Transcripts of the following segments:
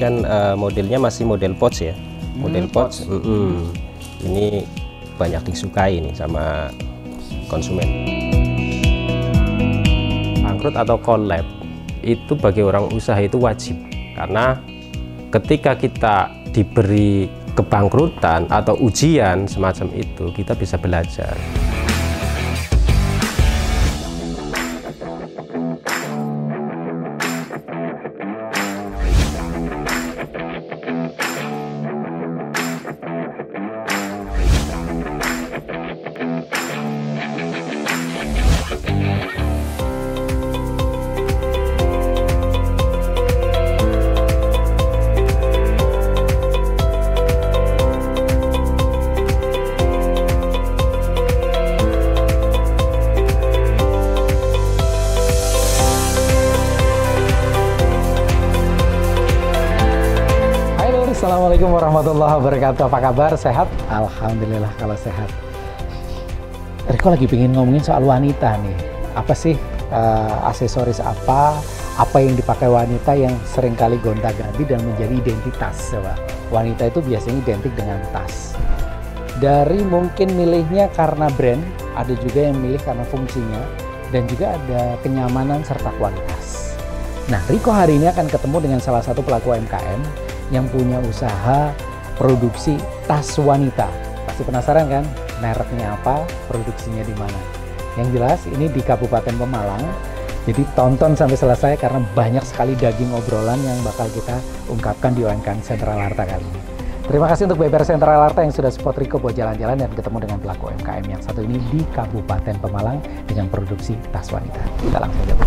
kan modelnya masih model pouch ya, model pouch. Ini banyak disukai nih sama konsumen. Bangkrut atau collab itu bagi orang usaha itu wajib, karena ketika kita diberi kebangkrutan atau ujian semacam itu, kita bisa belajar. Assalamualaikum warahmatullahi wabarakatuh. Apa kabar? Sehat? Alhamdulillah kalau sehat. Riko lagi pengen ngomongin soal wanita nih. Apa sih aksesoris apa yang dipakai wanita yang seringkali gonta-ganti dan menjadi identitas. Wanita itu biasanya identik dengan tas. Dari mungkin milihnya karena brand, ada juga yang milih karena fungsinya, dan juga ada kenyamanan serta kualitas. Nah, Riko hari ini akan ketemu dengan salah satu pelaku UMKM yang punya usaha produksi tas wanita. Pasti penasaran kan, mereknya apa, produksinya di mana? Yang jelas ini di Kabupaten Pemalang. Jadi tonton sampai selesai karena banyak sekali daging obrolan yang bakal kita ungkapkan di UMKM Sentral Harta kali ini. Terima kasih untuk BPR Sentral Harta yang sudah support Riko buat jalan-jalan dan ketemu dengan pelaku UMKM yang satu ini di Kabupaten Pemalang dengan produksi tas wanita. Kita langsung jawab.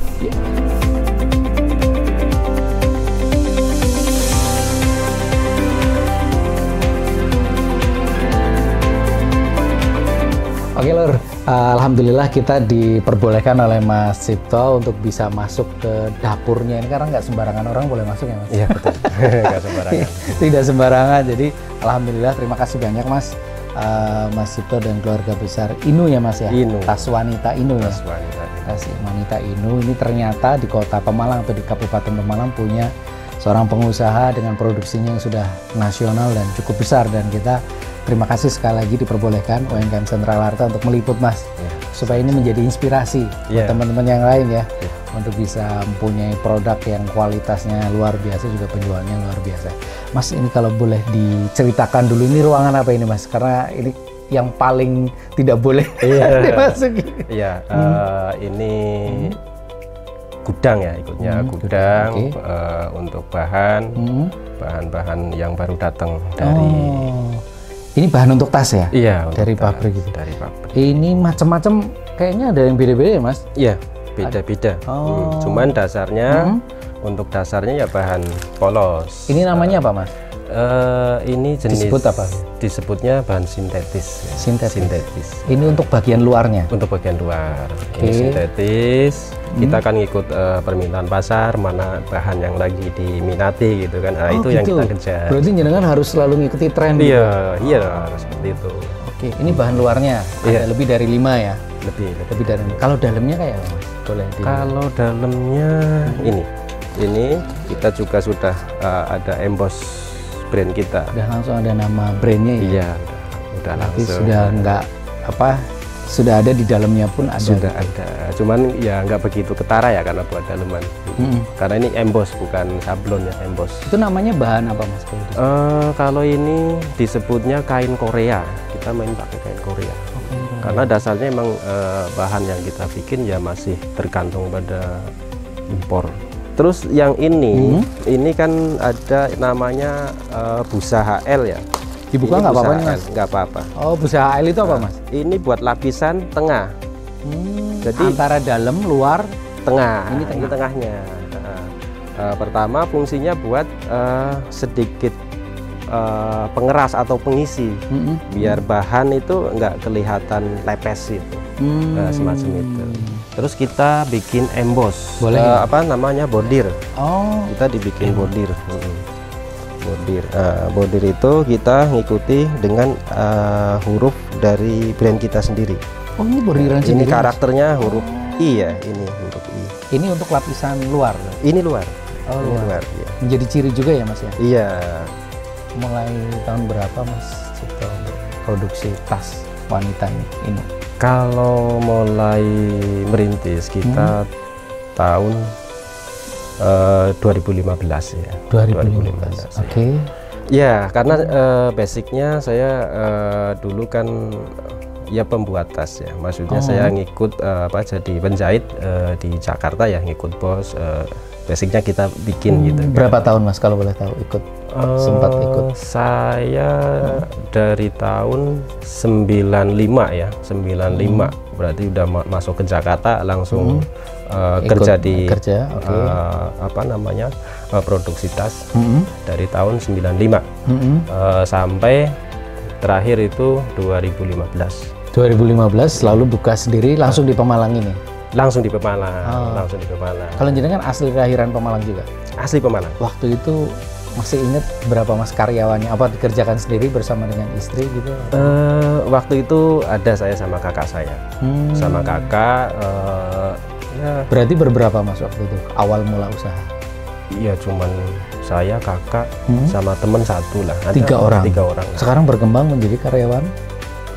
Oke Lur, alhamdulillah kita diperbolehkan oleh Mas Cipto untuk bisa masuk ke dapurnya ini, karena nggak sembarangan orang boleh masuk ya Mas? Iya betul, nggak sembarangan. Tidak sembarangan, jadi alhamdulillah terima kasih banyak Mas, Mas Cipto dan keluarga besar Inu ya Mas ya? Inu. Tas wanita Inu ya? Tas wanita. Tas wanita Inu ini ternyata di kota Pemalang atau di Kabupaten Pemalang punya seorang pengusaha dengan produksinya yang sudah nasional dan cukup besar, dan kita terima kasih sekali lagi diperbolehkan UMKM Sentral Harta untuk meliput Mas, supaya ini menjadi inspirasi buat teman-teman yang lain ya, untuk bisa mempunyai produk yang kualitasnya luar biasa, juga penjualnya luar biasa. Mas, ini kalau boleh diceritakan dulu, ini ruangan apa ini Mas? Karena ini yang paling tidak boleh dimasuki. Iya, ini gudang ya, ikutnya gudang untuk bahan-bahan yang baru datang dari. Ini bahan untuk tas ya? Iya, dari pabrik gitu. Dari pabrik. Ini macam-macam, kayaknya ada yang beda-beda ya Mas? Iya, beda-beda. Cuman dasarnya untuk dasarnya ya bahan polos. Ini namanya apa Mas? Ini jenis disebut apa? Disebutnya bahan sintetis. Sintetis. Ini untuk bagian luarnya? Untuk bagian luar. Ini sintetis. Kita akan ikut permintaan pasar, mana bahan yang lagi diminati gitu kan. Nah, itu gitu yang kita kejar. Berarti jenengan harus selalu ngikuti tren. Iya, gitu? Iya seperti itu. Oke, ini bahan luarnya ada lebih dari 5 ya? Lebih dari 5. Kalau dalamnya kayak apa Mas? Boleh Kalau dalamnya ini kita juga sudah ada emboss brand kita. Udah langsung ada nama brandnya ya? Iya, udah langsung. Sudah nggak sudah ada di dalamnya pun ada. Sudah ada. Cuman ya nggak begitu ketara ya karena buat daleman. Karena ini emboss bukan sablon ya, emboss. Itu namanya bahan apa Mas? Kalau ini disebutnya kain Korea. Kita main pakai kain Korea. Karena dasarnya emang bahan yang kita bikin ya masih tergantung pada impor. Terus yang ini kan ada namanya busa HL ya. Dibuka nggak apa-apa nih Mas? Nggak apa-apa. Oh, busa HL itu apa Mas? Ini buat lapisan tengah. Jadi antara dalam, luar, tengah. Ini tengahnya. Pertama fungsinya buat sedikit pengeras atau pengisi, biar bahan itu nggak kelihatan lepes itu, semacam itu. Terus kita bikin emboss. Boleh apa namanya, bordir. Kita dibikin bordir. Bordir itu kita ngikuti dengan huruf dari brand kita sendiri. Oh, ini bordiran ini sendiri. Karakternya huruf I ya, ini huruf I. Ini untuk lapisan luar. Ini luar. Oh, Ini luar. luar, iya. Menjadi ciri juga ya Mas ya? Iya. Mulai tahun berapa Mas Cipto produksi tas wanita ini? Kalau mulai merintis kita tahun 2015 ya. 2015. Oke. Ya, karena basicnya saya dulu kan ya pembuat tas ya. Maksudnya saya ngikut jadi penjahit di Jakarta ya, ngikut bos. Basicnya kita bikin gitu. Berapa tahun Mas kalau boleh tahu ikut? Sempat ikut? Saya dari tahun 95 ya, 95. Berarti udah masuk ke Jakarta langsung kerja di produksi tas dari tahun 95 sampai terakhir itu 2015. 2015 lalu buka sendiri langsung di Pemalang ini? Langsung di Pemalang, langsung di Pemalang. Kalau jenengan asli kelahiran Pemalang juga? Asli Pemalang. Waktu itu masih ingat berapa Mas karyawannya? Apa dikerjakan sendiri bersama dengan istri gitu? Waktu itu ada saya sama kakak saya, sama kakak. Ya. Berarti berberapa Mas waktu itu awal mula usaha? Iya, cuman saya, kakak, sama temen satu lah. Ada 3 orang. 3 orang. Sekarang berkembang menjadi karyawan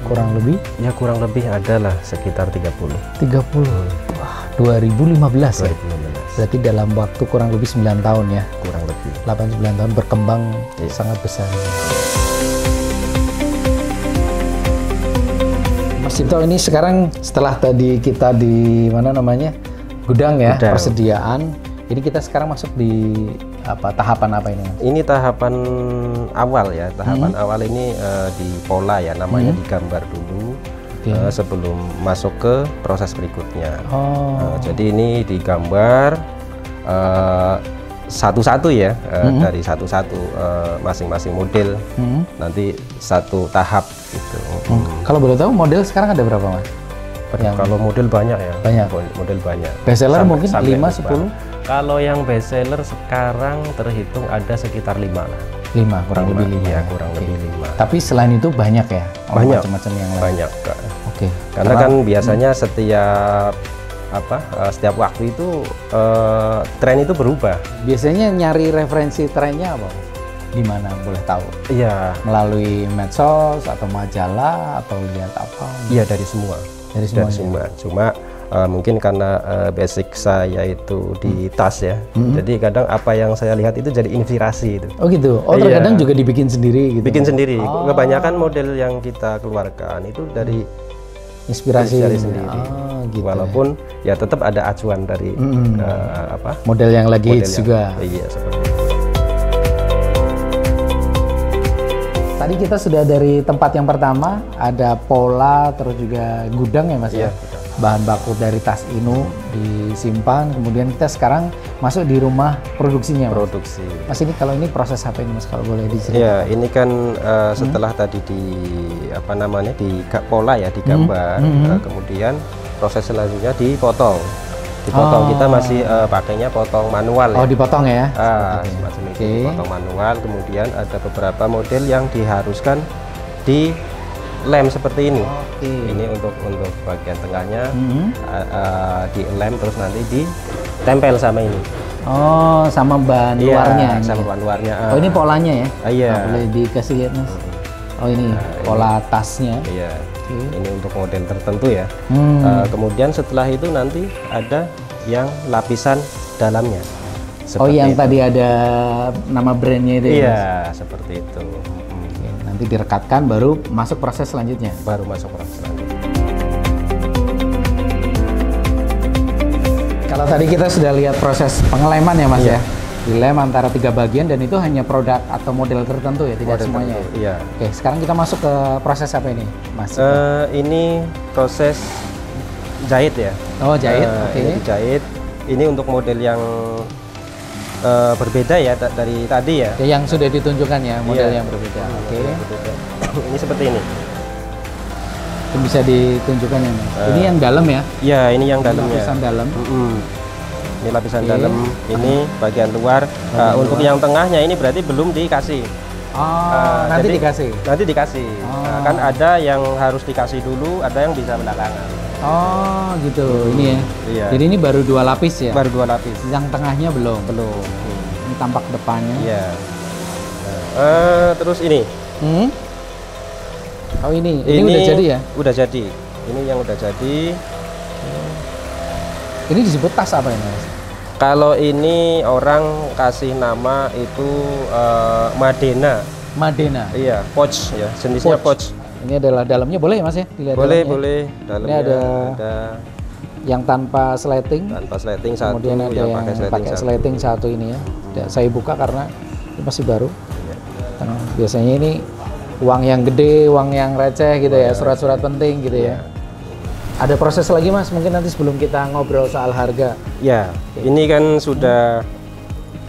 kurang lebih? Ya kurang lebih ada lah sekitar 30. 30. Wah, 2015 ya? 2015. Berarti dalam waktu kurang lebih 9 tahun ya? Kurang lebih. 8-9 tahun berkembang sangat besar. Mas Cipto, ini sekarang setelah tadi kita di mana namanya gudang ya, Gudang. persediaan, ini kita sekarang masuk di tahapan apa ini Mas? Ini tahapan awal ya, tahapan awal ini di pola ya, namanya digambar dulu sebelum masuk ke proses berikutnya. Jadi ini digambar satu-satu ya, dari satu-satu masing-masing model, nanti satu tahap gitu. Kalau boleh tahu model sekarang ada berapa Mas? Kalau model banyak ya, Banyak. model banyak. Bestseller mungkin 5, lupa. 10? Kalau yang bestseller sekarang terhitung ada sekitar 5 lah. 5, kurang lebih 5. Ya, kurang lebih 5. Tapi selain itu banyak ya? Banyak. Macam-macam yang lain? Banyak, Kak. Oke. Karena kan biasanya setiap waktu itu tren itu berubah. Biasanya nyari referensi trennya apa? Di mana boleh tahu? Iya. Melalui medsos atau majalah atau lihat apa? Iya, dari semua. Dari Dari semuanya. semua. Cuma mungkin karena basic saya itu di tas ya. Jadi kadang apa yang saya lihat itu jadi inspirasi itu. Oh gitu. Oh terkadang juga dibikin sendiri gitu. Bikin sendiri. Kebanyakan model yang kita keluarkan itu dari inspirasi sendiri. Gitu. Walaupun ya tetap ada acuan dari model yang lagi model hits yang- juga. Iya, seperti itu. Tadi kita sudah dari tempat yang pertama, ada pola, terus juga gudang ya Mas ya? Iya, Bahan baku dari tas Inu disimpan, kemudian kita sekarang masuk di rumah produksinya Mas. Produksi. Mas ini kalau ini proses apa ini Mas kalau boleh diceritakan? Ya, ini kan setelah tadi di pola ya, digambar, kemudian proses selanjutnya dipotong. Kita masih pakainya potong manual ya. Oh dipotong ya? Semacam itu, dipotong manual. Kemudian ada beberapa model yang diharuskan di lem seperti ini. Ini untuk bagian tengahnya di lem, terus nanti ditempel sama ini. Oh sama bahan luarnya? Sama bahan luarnya. Oh ini polanya ya? Iya. Nah, boleh dikasih lihat Mas? Oh ini pola tasnya. Iya. Ini untuk model tertentu ya. Kemudian setelah itu nanti ada yang lapisan dalamnya. Oh yang itu. tadi ada nama brandnya itu ya? Iya, Mas? seperti itu. Oke, nanti direkatkan baru masuk proses selanjutnya. Baru masuk proses selanjutnya. Kalau tadi kita sudah lihat proses pengeleman ya Mas Iya. ya? Dilem antara 3 bagian dan itu hanya produk atau model tertentu ya, tidak Model semuanya. tertentu, iya. Oke, sekarang kita masuk ke proses apa ini, Mas? Ini proses jahit ya. Oh, jahit. Oke. Ini dijahit. Ini untuk model yang berbeda ya dari tadi ya. Ya, yang sudah ditunjukkan ya, model Iya. yang berbeda. Oke. Berbeda. Ini seperti ini. Itu bisa ditunjukkan ya, Mas. Ini yang dalam ya? Ya, ini yang dalamnya. Lapisan dalam. Ini lapisan Oke. dalam, ini bagian luar. Untuk yang tengahnya ini berarti belum dikasih. Oh, nanti jadi dikasih. Nanti dikasih. Kan ada yang harus dikasih dulu, ada yang bisa belakangan. Oh, gitu. Ini ya. Iya. Jadi ini baru 2 lapis ya? Baru 2 lapis. Yang tengahnya belum. Belum. Ini tampak depannya. Iya. Terus ini. Oh ini udah jadi ya? Udah jadi. Ini yang udah jadi. Ini disebut tas apa ini, Mas? Kalau ini orang kasih nama itu Madena. Madena. Iya, pouch ya, jenisnya pouch. Ini adalah dalamnya boleh ya, Mas ya? Dilihat Boleh, dalamnya. boleh. Dalamnya ini ada yang tanpa sleting. Tanpa sleting satu, kemudian ada yang pakai sleting satu ini ya. Saya buka karena ini masih baru. Karena biasanya ini uang yang gede, uang yang receh gitu ya, surat-surat penting gitu ya. Ada proses lagi, Mas, mungkin nanti sebelum kita ngobrol soal harga. Ya, ini kan sudah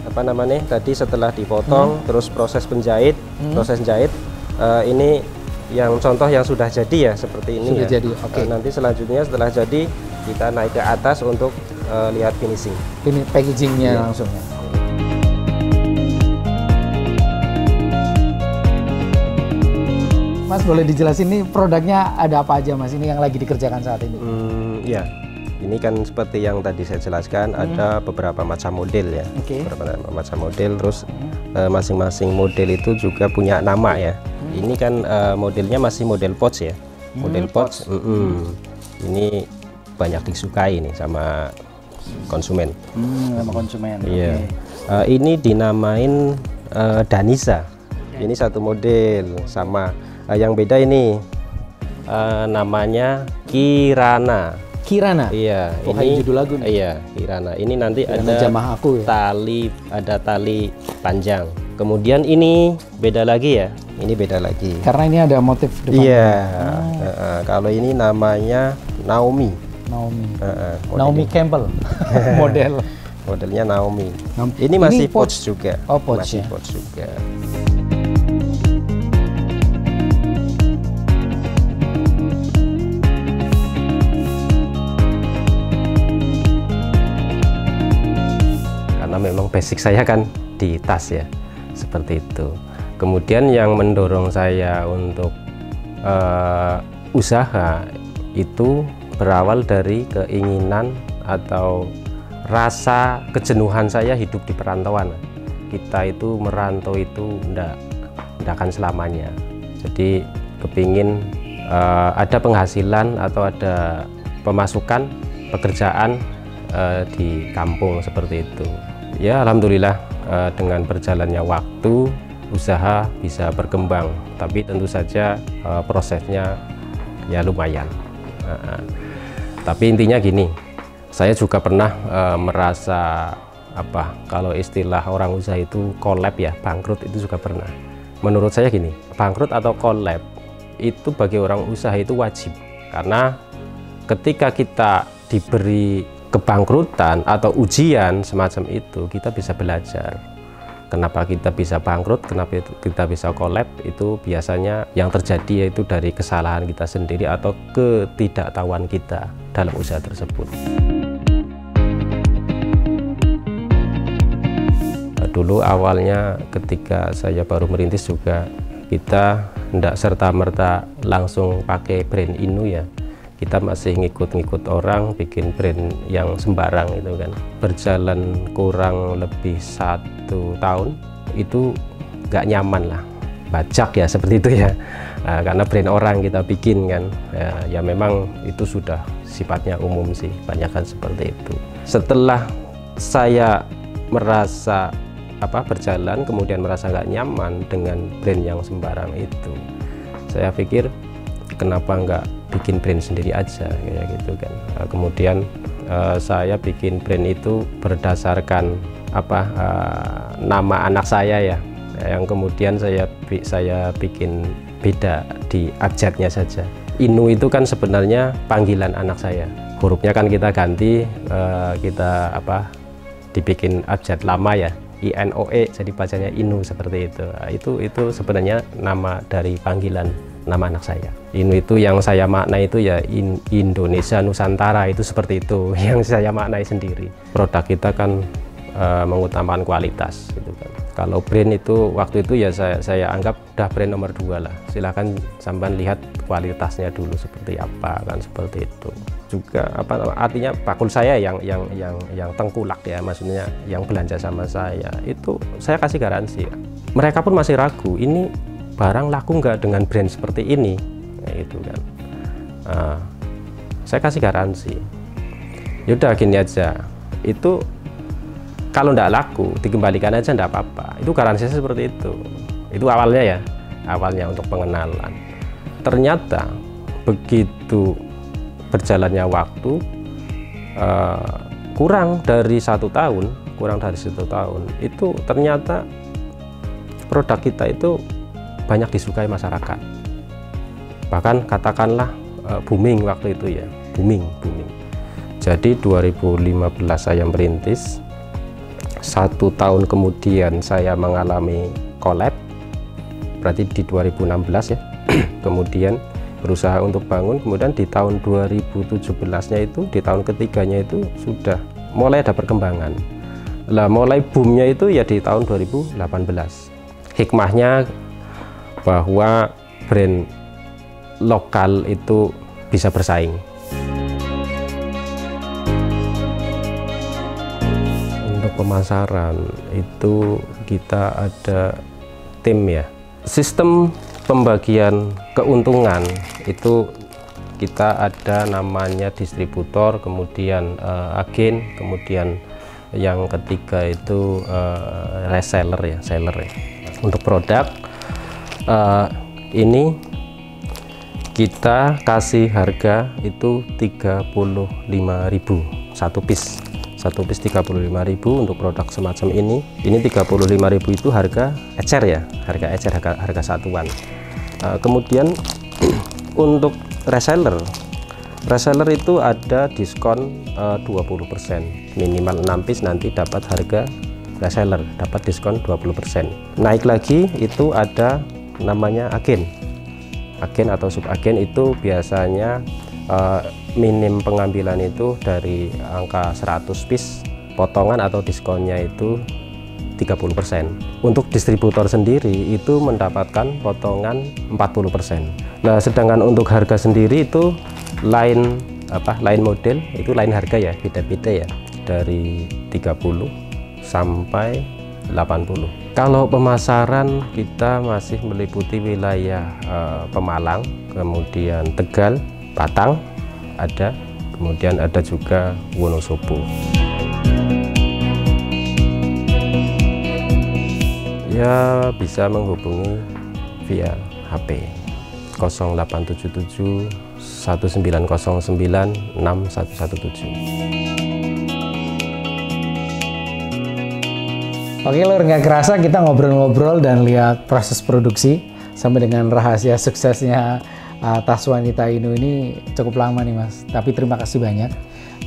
apa namanya? Tadi setelah dipotong, terus proses penjahit, proses jahit. Ini yang contoh yang sudah jadi ya, seperti ini. Sudah jadi, oke. Nanti selanjutnya setelah jadi kita naik ke atas untuk lihat finishing. Ini packagingnya langsung ya. Mas, boleh dijelasin nih produknya ada apa aja, Mas? Ini yang lagi dikerjakan saat ini. Ya, ini kan seperti yang tadi saya jelaskan, ada beberapa macam model ya. Beberapa macam model, terus masing-masing model itu juga punya nama ya. Ini kan modelnya masih model pouch ya. Model pouch. Ini banyak disukai nih sama konsumen. Sama konsumen. Iya. Ini dinamain Danisa. Ini satu model sama. Yang beda ini namanya Kirana. Kirana. Iya, ini judul lagu nih. Iya, Kirana. Ini nanti Kirana ada Jamah Aku ya. ada tali panjang. Kemudian ini beda lagi ya. Ini beda lagi. Karena ini ada motif depannya. Iya. Kalau ini namanya Naomi. Naomi Campbell. Modelnya Naomi. Ini masih pouch juga. Oh, pouch masih ya. pouch juga. Memang basic saya kan di tas ya, seperti itu. Kemudian yang mendorong saya untuk usaha itu berawal dari keinginan atau rasa kejenuhan saya hidup di perantauan. Kita itu merantau itu enggak akan selamanya. Jadi kepingin ada penghasilan atau ada pemasukan pekerjaan di kampung seperti itu. Ya, alhamdulillah dengan berjalannya waktu usaha bisa berkembang, tapi tentu saja prosesnya ya lumayan. Tapi intinya gini, saya juga pernah merasa kalau istilah orang usaha itu collab ya, bangkrut itu juga pernah. Menurut saya gini, bangkrut atau collab itu bagi orang usaha itu wajib, karena ketika kita diberi kebangkrutan atau ujian semacam itu, kita bisa belajar. Kenapa kita bisa bangkrut, kenapa kita bisa collab, itu biasanya yang terjadi yaitu dari kesalahan kita sendiri atau ketidaktahuan kita dalam usaha tersebut. Dulu awalnya ketika saya baru merintis juga, kita tidak serta-merta langsung pakai brand Inu ya. Kita masih ngikut-ngikut orang bikin brand yang sembarang itu kan. Berjalan kurang lebih 1 tahun itu nggak nyaman lah, bajak ya seperti itu ya. Karena brand orang kita bikin kan ya memang itu sudah sifatnya umum sih, banyak kan seperti itu. Setelah saya merasa berjalan kemudian merasa nggak nyaman dengan brand yang sembarang itu, saya pikir kenapa nggak bikin brand sendiri aja kayak gitu kan. Kemudian saya bikin brand itu berdasarkan nama anak saya ya, yang kemudian saya bikin beda di abjadnya saja. Inu itu kan sebenarnya panggilan anak saya, hurufnya kan kita ganti, kita dibikin abjad lama ya, INOE, jadi bacanya Inu seperti itu. Itu sebenarnya nama dari panggilan nama anak saya. Inu itu yang saya maknai itu ya Indonesia Nusantara, itu seperti itu yang saya maknai sendiri. Produk kita kan mengutamakan kualitas gitu kan. Kalau brand itu waktu itu ya saya anggap udah brand nomor 2 lah. Silahkan sampean lihat kualitasnya dulu seperti apa kan, seperti itu. juga artinya bakul saya yang tengkulak ya, maksudnya yang belanja sama saya itu saya kasih garansi. Mereka pun masih ragu, ini barang laku nggak dengan brand seperti ini, itu kan. Saya kasih garansi. Yaudah gini aja, itu kalau nggak laku dikembalikan aja nggak apa-apa. Itu garansi seperti itu. Itu awalnya ya, awalnya untuk pengenalan. Ternyata begitu berjalannya waktu, kurang dari 1 tahun, itu ternyata produk kita itu banyak disukai masyarakat. Bahkan katakanlah booming waktu itu ya, booming. Jadi 2015 saya merintis, 1 tahun kemudian saya mengalami collab, berarti di 2016 ya. Kemudian berusaha untuk bangun, kemudian di tahun 2017-nya itu, di tahun ketiganya itu sudah mulai ada perkembangan. Lah mulai boomnya itu ya di tahun 2018. Hikmahnya bahwa brand lokal itu bisa bersaing. Untuk pemasaran itu kita ada tim ya. Sistem pembagian keuntungan itu kita ada namanya distributor, kemudian agen, kemudian yang ketiga itu reseller ya, seller ya. Untuk produk ini kita kasih harga itu 35.000 satu piece 35.000 untuk produk semacam ini 35.000 itu harga ecer ya, harga satuan. Kemudian untuk reseller itu ada diskon 20%, minimal 6 piece nanti dapat harga reseller, dapat diskon 20%. Naik lagi itu ada namanya agen atau subagen, itu biasanya minim pengambilan itu dari angka 100 piece, potongan atau diskonnya itu 30%. Untuk distributor sendiri itu mendapatkan potongan 40%. Nah, sedangkan untuk harga sendiri itu lain model, itu lain harga ya, beda-beda ya, dari 30 sampai 80. Kalau pemasaran kita masih meliputi wilayah Pemalang, kemudian Tegal, Batang ada, kemudian ada juga Wonosobo. Ya, bisa menghubungi via HP 0877 1909 6117. Oke Lur, nggak kerasa kita ngobrol-ngobrol dan lihat proses produksi sampai dengan rahasia suksesnya tas wanita Inu ini cukup lama nih Mas. Tapi terima kasih banyak.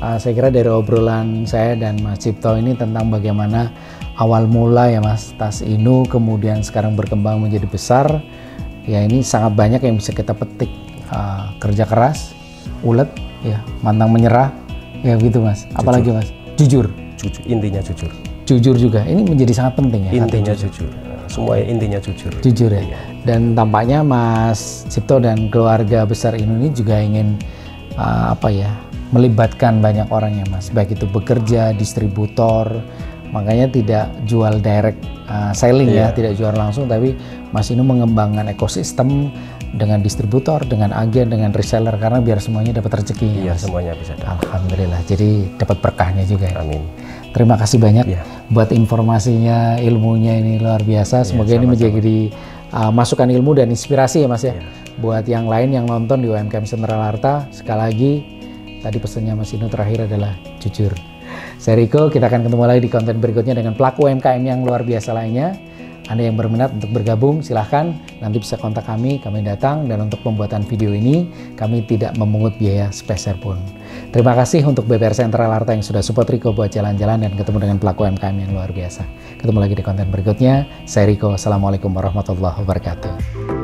Saya kira dari obrolan saya dan Mas Cipto ini tentang bagaimana awal mula ya Mas tas Inu, kemudian sekarang berkembang menjadi besar. Ya ini sangat banyak yang bisa kita petik. Kerja keras, ulet, ya pantang menyerah, ya gitu Mas. Apalagi Mas, jujur, intinya jujur. Jujur juga, ini menjadi sangat penting ya. Intinya jujur. Semua intinya jujur. Jujur ya. Dan tampaknya Mas Cipto dan keluarga besar Inu ini juga ingin melibatkan banyak orang ya Mas, baik itu bekerja, distributor, makanya tidak jual direct selling ya, tidak jual langsung, tapi Mas Inu mengembangkan ekosistem dengan distributor, dengan agen, dengan reseller, karena biar semuanya dapat rezeki. Iya, semuanya bisa dapat. Alhamdulillah, jadi dapat berkahnya juga ya. Amin. Terima kasih banyak buat informasinya, ilmunya ini luar biasa. Semoga ini menjadi masukan ilmu dan inspirasi ya Mas ya. Buat yang lain yang nonton di UMKM Sentral Harta, sekali lagi tadi pesannya Mas Inu terakhir adalah jujur. Saya Riko, kita akan ketemu lagi di konten berikutnya dengan pelaku UMKM yang luar biasa lainnya. Anda yang berminat untuk bergabung silahkan, nanti bisa kontak kami datang, dan untuk pembuatan video ini kami tidak memungut biaya sepeser pun. Terima kasih untuk BPR Sentral Harta yang sudah support Riko buat jalan-jalan dan ketemu dengan pelaku UMKM yang luar biasa. Ketemu lagi di konten berikutnya. Saya Riko, Assalamualaikum warahmatullahi wabarakatuh.